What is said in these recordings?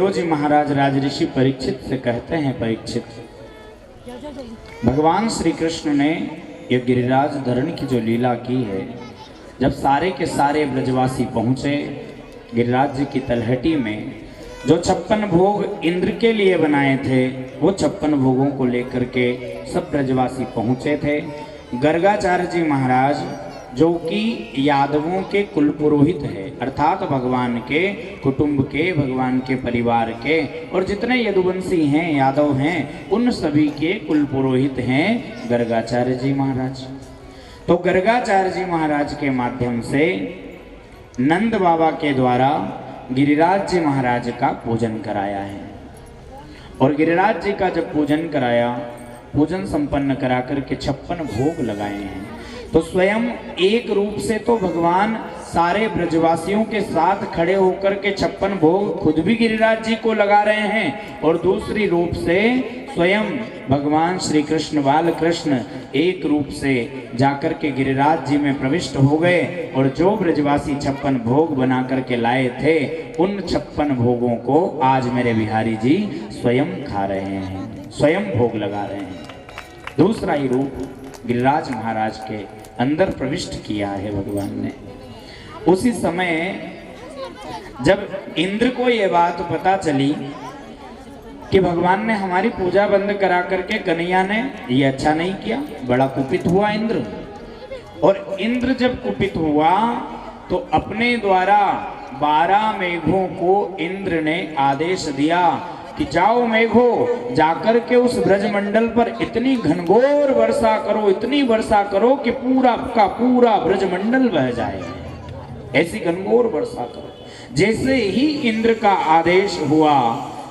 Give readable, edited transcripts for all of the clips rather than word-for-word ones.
जी महाराज राजऋषि परीक्षित से कहते हैं, परीक्षित, भगवान श्री कृष्ण ने ये गिरिराज धरण की जो लीला की है, जब सारे के सारे ब्रजवासी पहुँचे गिरिराज जी की तलहटी में, जो 56 भोग इंद्र के लिए बनाए थे वो 56 भोगों को लेकर के सब ब्रजवासी पहुँचे थे। गर्गाचार्य जी महाराज जो कि यादवों के कुल पुरोहित है, अर्थात भगवान के कुटुंब के, भगवान के परिवार के, और जितने यदुवंशी हैं, यादव हैं, उन सभी के कुल पुरोहित हैं गर्गाचार्य जी महाराज। तो गर्गाचार्य जी महाराज के माध्यम से नंद बाबा के द्वारा गिरिराज जी महाराज का पूजन कराया है। और गिरिराज जी का जब पूजन कराया, पूजन संपन्न करा करके 56 भोग लगाए हैं। तो स्वयं एक रूप से तो भगवान सारे ब्रजवासियों के साथ खड़े होकर के 56 भोग खुद भी गिरिराज जी को लगा रहे हैं, और दूसरी रूप से स्वयं भगवान श्री कृष्ण बाल कृष्ण एक रूप से जाकर के गिरिराज जी में प्रविष्ट हो गए, और जो ब्रजवासी 56 भोग बना करके लाए थे उन 56 भोगों को आज मेरे बिहारी जी स्वयं खा रहे हैं, स्वयं भोग लगा रहे हैं। दूसरा ही रूप गिरिराज महाराज के अंदर प्रविष्ट किया है भगवान ने। उसी समय जब इंद्र को ये बात पता चली कि भगवान ने हमारी पूजा बंद करा करके कन्हैया ने ये अच्छा नहीं किया, बड़ा कुपित हुआ इंद्र। और इंद्र जब कुपित हुआ तो अपने द्वारा 12 मेघों को इंद्र ने आदेश दिया कि जाओ मेघो, जाकर के उस ब्रजमंडल पर इतनी घनघोर वर्षा करो, इतनी वर्षा करो कि पूरा का पूरा ब्रजमंडल बह जाए। ऐसी घनघोर वर्षा करो। जैसे ही इंद्र का आदेश हुआ,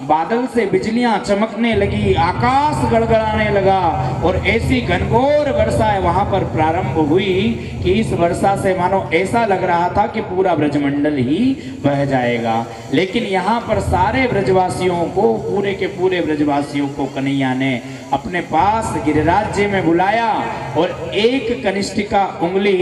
बादल से बिजलियां चमकने लगी, आकाश गड़गड़ाने लगा, और ऐसी घनघोर वर्षा वहां पर प्रारंभ हुई कि इस वर्षा से मानो ऐसा लग रहा था कि पूरा ब्रजमंडल ही बह जाएगा। लेकिन यहाँ पर सारे ब्रजवासियों को, पूरे के पूरे ब्रजवासियों को कन्हैया ने अपने पास गिरिराज जी में बुलाया, और एक कनिष्ठिका उंगली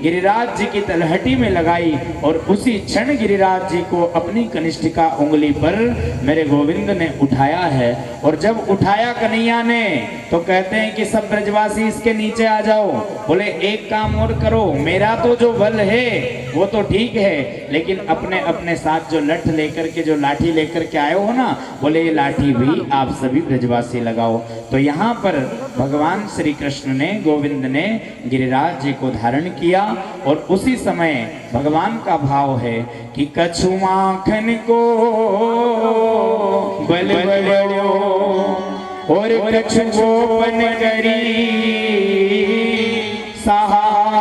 गिरिराज जी की तलहटी में लगाई, और उसी क्षण गिरिराज जी को अपनी कनिष्ठिका उंगली पर मेरे गोविंद ने उठाया है। और जब उठाया कन्हैया ने तो कहते हैं कि सब ब्रजवासी इसके नीचे आ जाओ। बोले एक काम और करो, मेरा तो जो बल है वो तो ठीक है, लेकिन अपने अपने साथ जो लठ लेकर के, जो लाठी लेकर के आए हो ना, बोले ये लाठी भी आप सभी ब्रजवासी लगाओ। तो यहाँ पर भगवान श्री कृष्ण ने, गोविंद ने गिरिराज जी को धारण किया, और उसी समय भगवान का भाव है कि कछु माखन को बल बड़ो और कछु गोपन करी सहाय,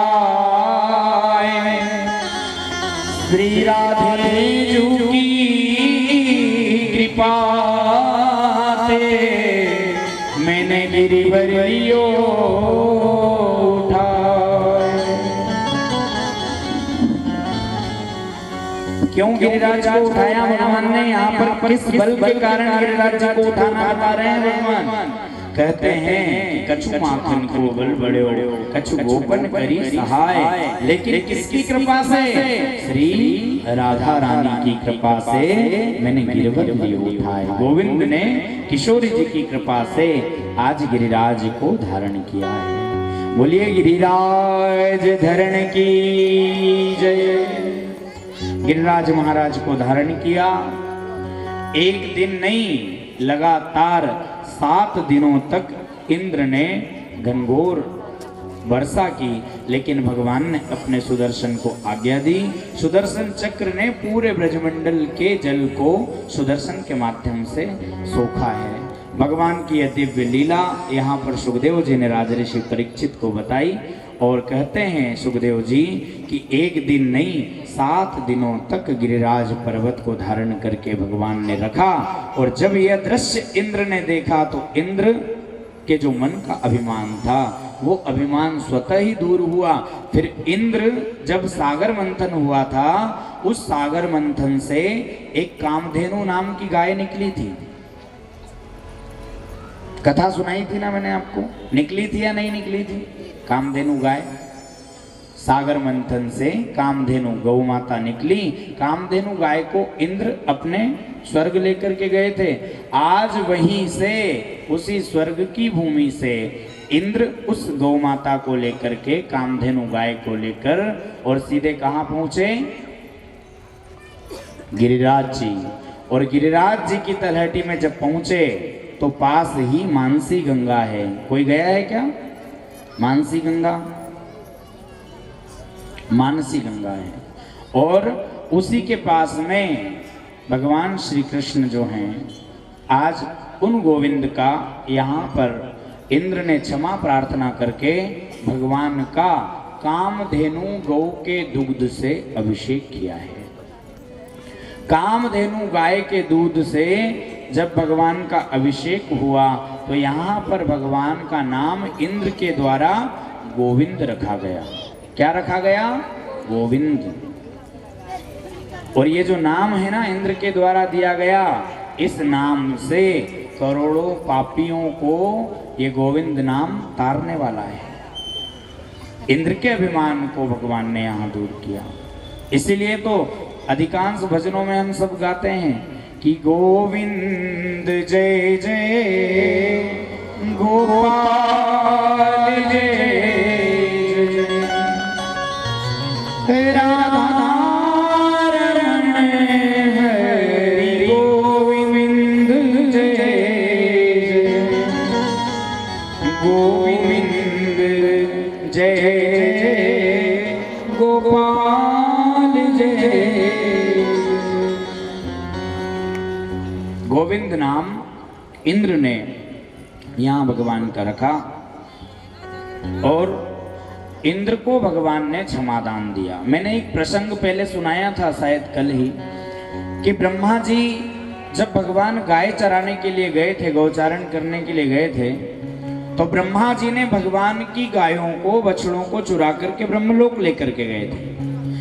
श्री राधे जी की कृपा से मैंने गिरिवरियो क्यों गिरिराज को उठाया भगवान ने? यहाँ पर किस बल के कारण गिरिराज जी को उठाना बता रहे हैं भगवान? कहते हैं कछु माखन को बल बड़े, कछु गोपन करी सहाय, लेकिन किसकी कृपा से? श्री राधा रानी की कृपा से मैंने गिरवर लिए उठाया। गोविंद ने किशोरी जी की कृपा से आज गिरिराज को धारण किया है। बोलिए गिरिराज धरण की जय। गिरिराज महाराज को धारण किया। एक दिन नहीं, लगातार 7 दिनों तक इंद्र ने घनघोर वर्षा की, लेकिन भगवान ने अपने सुदर्शन को आज्ञा दी। सुदर्शन चक्र ने पूरे ब्रजमंडल के जल को सुदर्शन के माध्यम से सोखा है। भगवान की यह दिव्य लीला यहाँ पर सुखदेव जी ने राजऋषि परीक्षित को बताई, और कहते हैं सुखदेव जी कि एक दिन नहीं, 7 दिनों तक गिरिराज पर्वत को धारण करके भगवान ने रखा। और जब यह दृश्य इंद्र ने देखा तो इंद्र के जो मन का अभिमान था वो अभिमान स्वतः ही दूर हुआ। फिर इंद्र जब सागर मंथन हुआ था, उस सागर मंथन से एक कामधेनु नाम की गाय निकली थी। कथा सुनाई थी ना मैंने आपको, निकली थी या नहीं निकली थी? कामधेनु गाय सागर मंथन से कामधेनु गौ माता निकली। कामधेनु गाय को इंद्र अपने स्वर्ग लेकर के गए थे। आज वहीं से, उसी स्वर्ग की भूमि से इंद्र उस गौ माता को लेकर के, कामधेनु गाय को लेकर, और सीधे कहाँ पहुंचे? गिरिराज जी। और गिरिराज जी की तलहटी में जब पहुंचे तो पास ही मानसी गंगा है। कोई गया है क्या? मानसी गंगा, मानसी गंगा है। और उसी के पास में भगवान श्री कृष्ण जो हैं, आज उन गोविंद का यहाँ पर इंद्र ने क्षमा प्रार्थना करके भगवान का कामधेनु गौ के दुग्ध से अभिषेक किया है। कामधेनु गाय के दूध से जब भगवान का अभिषेक हुआ तो यहाँ पर भगवान का नाम इंद्र के द्वारा गोविंद रखा गया। क्या रखा गया? गोविंद। और ये जो नाम है ना इंद्र के द्वारा दिया गया, इस नाम से करोड़ों पापियों को ये गोविंद नाम तारने वाला है। इंद्र के अभिमान को भगवान ने यहाँ दूर किया। इसीलिए तो अधिकांश भजनों में हम सब गाते हैं कि गोविंद जय जय गोपाल जय जय राधा गोविंद नाम इंद्र ने यहाँ भगवान का रखा। और इंद्र को भगवान ने क्षमादान दिया। मैंने एक प्रसंग पहले सुनाया था शायद कल ही, कि ब्रह्मा जी जब भगवान गाय चराने के लिए गए थे, गौचारण करने के लिए गए थे, तो ब्रह्मा जी ने भगवान की गायों को, बछड़ों को चुरा करके ब्रह्मलोक लेकर के गए थे।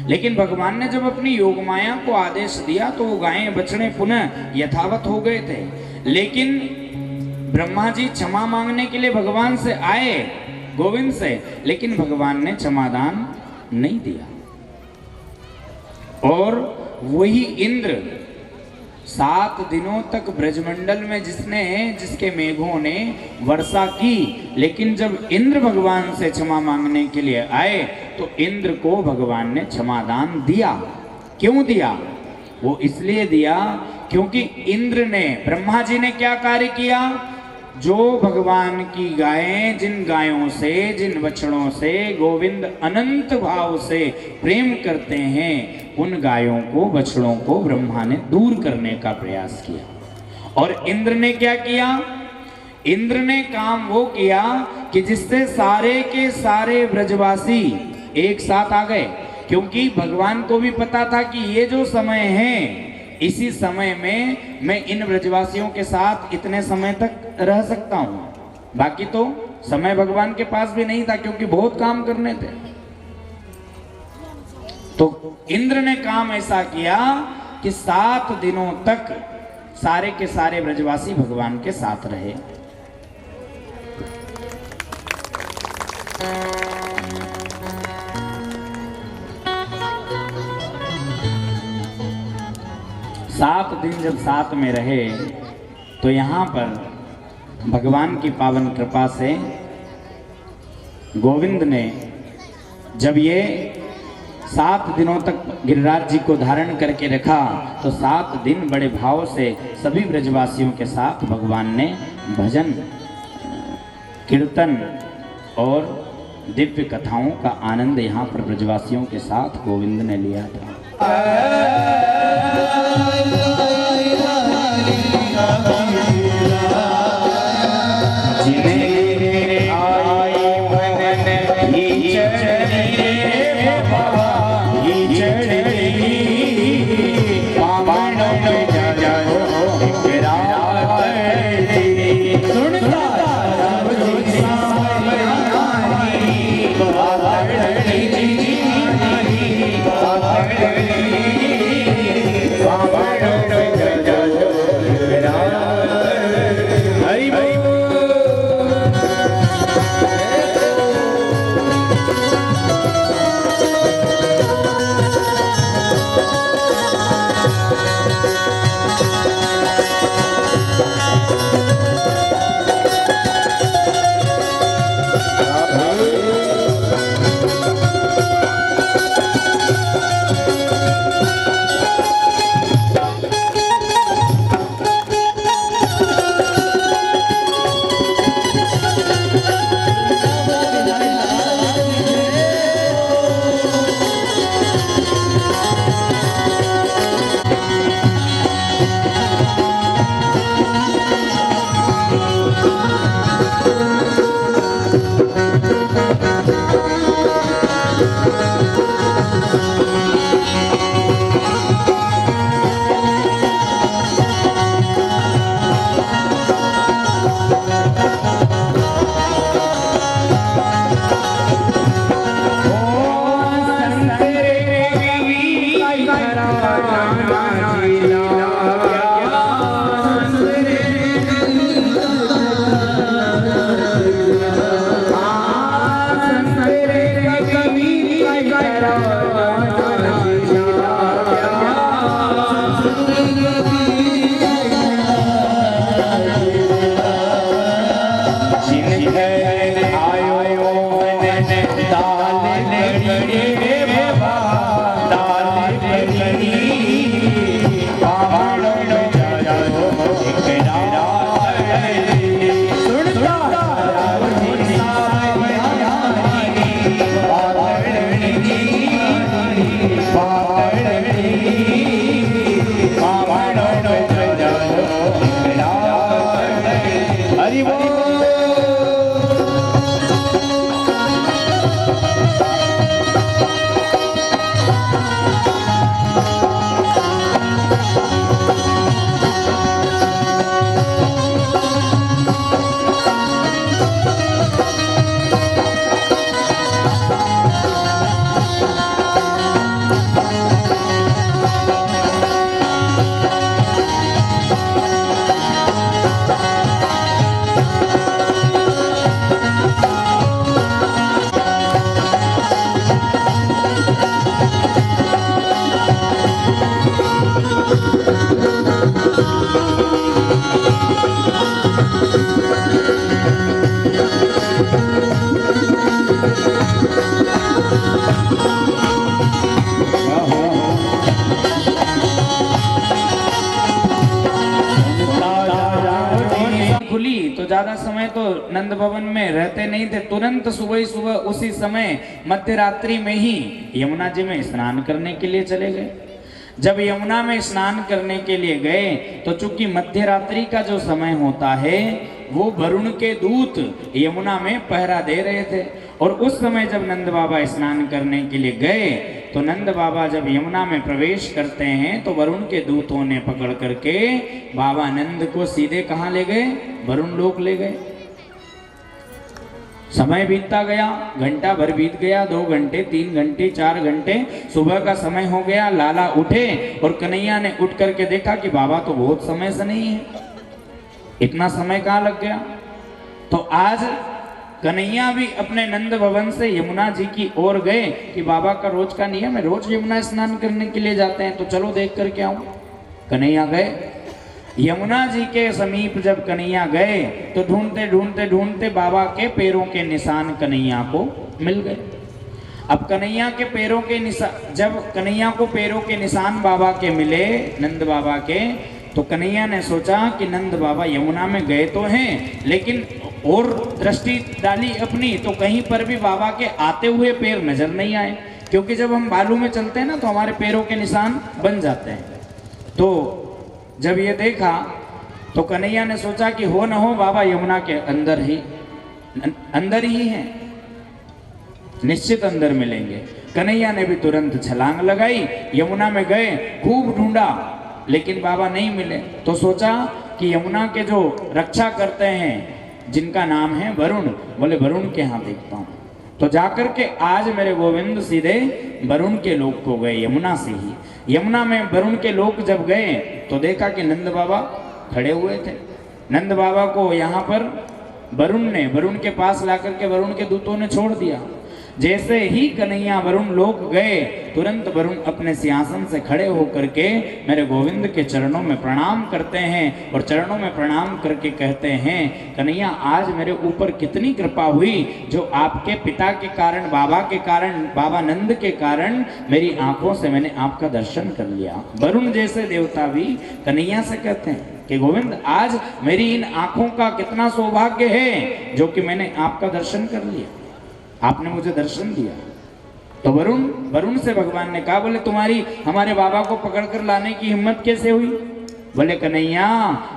लेकिन भगवान ने जब अपनी योग माया को आदेश दिया तो वो गायें बछड़े पुनः यथावत हो गए थे। लेकिन ब्रह्मा जी क्षमा मांगने के लिए भगवान से आए, गोविंद से, लेकिन भगवान ने क्षमादान नहीं दिया। और वही इंद्र 7 दिनों तक ब्रजमंडल में जिसके मेघों ने वर्षा की, लेकिन जब इंद्र भगवान से क्षमा मांगने के लिए आए तो इंद्र को भगवान ने क्षमादान दिया। क्यों दिया? वो इसलिए दिया क्योंकि इंद्र ने, ब्रह्मा जी ने क्या कार्य किया? जो भगवान की गायें, जिन गायों से, जिन बछड़ों से गोविंद अनंत भाव से प्रेम करते हैं, उन गायों को, बछड़ों को ब्रह्मा ने दूर करने का प्रयास किया। और इंद्र ने क्या किया? इंद्र ने काम वो किया कि जिससे सारे के सारे ब्रजवासी एक साथ आ गए। क्योंकि भगवान को भी पता था कि ये जो समय है, इसी समय में मैं इन ब्रजवासियों के साथ इतने समय तक रह सकता हूं। बाकी तो समय भगवान के पास भी नहीं था, क्योंकि बहुत काम करने थे। तो इंद्र ने काम ऐसा किया कि 7 दिनों तक सारे के सारे ब्रजवासी भगवान के साथ रहे। सात दिन जब साथ में रहे तो यहाँ पर भगवान की पावन कृपा से गोविंद ने जब ये 7 दिनों तक गिरिराज जी को धारण करके रखा तो 7 दिन बड़े भाव से सभी ब्रजवासियों के साथ भगवान ने भजन, कीर्तन और दिव्य कथाओं का आनंद यहाँ पर ब्रजवासियों के साथ गोविंद ने लिया था। Baba तो ज्यादा समय तो नंद भवन में रहते नहीं थे। तुरंत सुबह ही सुबह उसी समय मध्य रात्रि में ही यमुना जी में स्नान करने के लिए चले गए। जब यमुना में स्नान करने के लिए गए तो चूंकि मध्य रात्रि का जो समय होता है वो वरुण के दूत यमुना में पहरा दे रहे थे। और उस समय जब नंद बाबा स्नान करने के लिए गए तो नंद बाबा जब यमुना में प्रवेश करते हैं तो वरुण के दूतों ने पकड़ करके बाबा नंद को सीधे कहाँ ले गए? वरुण लोक ले गए। समय बीतता गया, घंटा भर बीत गया, 2 घंटे, 3 घंटे, 4 घंटे, सुबह का समय हो गया। लाला उठे और कन्हैया ने उठ करके देखा कि बाबा तो बहुत समय से नहीं है, इतना समय कहाँ लग गया। तो आज कन्हैया भी अपने नंद भवन से यमुना जी की ओर गए कि बाबा का रोज का नियम है, रोज यमुना स्नान करने के लिए जाते हैं, तो चलो देख करके आऊं। कन्हैया गए यमुना जी के समीप। जब कन्हैया गए तो ढूंढते ढूंढते ढूंढते बाबा के पैरों के निशान कन्हैया को मिल गए। अब कन्हैया के पैरों के निशान, जब कन्हैया को पैरों के निशान बाबा के मिले, नंद बाबा के, तो कन्हैया ने सोचा कि नंद बाबा यमुना में गए तो हैं, लेकिन और दृष्टि डाली अपनी तो कहीं पर भी बाबा के आते हुए पैर नजर नहीं आए, क्योंकि जब हम बालू में चलते हैं ना तो हमारे पैरों के निशान बन जाते हैं। तो जब ये देखा तो कन्हैया ने सोचा कि हो न हो बाबा यमुना के अंदर ही हैं, निश्चित अंदर मिलेंगे। कन्हैया ने भी तुरंत छलांग लगाई, यमुना में गए, खूब ढूंढा, लेकिन बाबा नहीं मिले। तो सोचा कि यमुना के जो रक्षा करते हैं जिनका नाम है वरुण, बोले वरुण के यहाँ देखता हूँ। तो जाकर के आज मेरे गोविंद सीधे वरुण के लोक को गए, यमुना से ही। यमुना में वरुण के लोक जब गए तो देखा कि नंद बाबा खड़े हुए थे। नंद बाबा को यहाँ पर वरुण के पास ला करके वरुण के दूतों ने छोड़ दिया। जैसे ही कन्हैया वरुण लोक गए तुरंत वरुण अपने सिंहासन से खड़े होकर के मेरे गोविंद के चरणों में प्रणाम करते हैं और चरणों में प्रणाम करके कहते हैं, कन्हैया आज मेरे ऊपर कितनी कृपा हुई जो आपके पिता के कारण, बाबा के कारण, बाबा नंद के कारण मेरी आंखों से मैंने आपका दर्शन कर लिया। वरुण जैसे देवता भी कन्हैया से कहते हैं कि गोविंद आज मेरी इन आंखों का कितना सौभाग्य है जो कि मैंने आपका दर्शन कर लिया, आपने मुझे दर्शन दिया। तो वरुण से भगवान ने कहा, बोले तुम्हारी हमारे बाबा को पकड़ कर लाने की हिम्मत कैसे हुई? बोले कन्हैया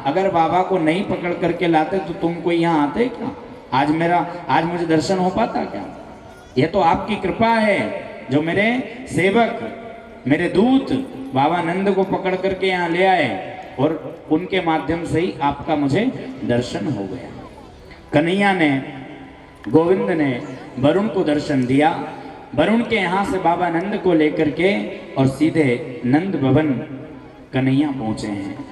अगर बाबा को नहीं पकड़ करके लाते तो तुम कोई यहाँ आते क्या? आज मुझे दर्शन हो पाता क्या? यह तो आपकी कृपा है जो मेरे सेवक, मेरे दूत बाबा नंद को पकड़ करके यहाँ ले आए और उनके माध्यम से ही आपका मुझे दर्शन हो गया। कन्हैया ने, गोविंद ने वरुण को दर्शन दिया। वरुण के यहाँ से बाबा नंद को लेकर के और सीधे नंद भवन कन्हैया पहुंचे हैं।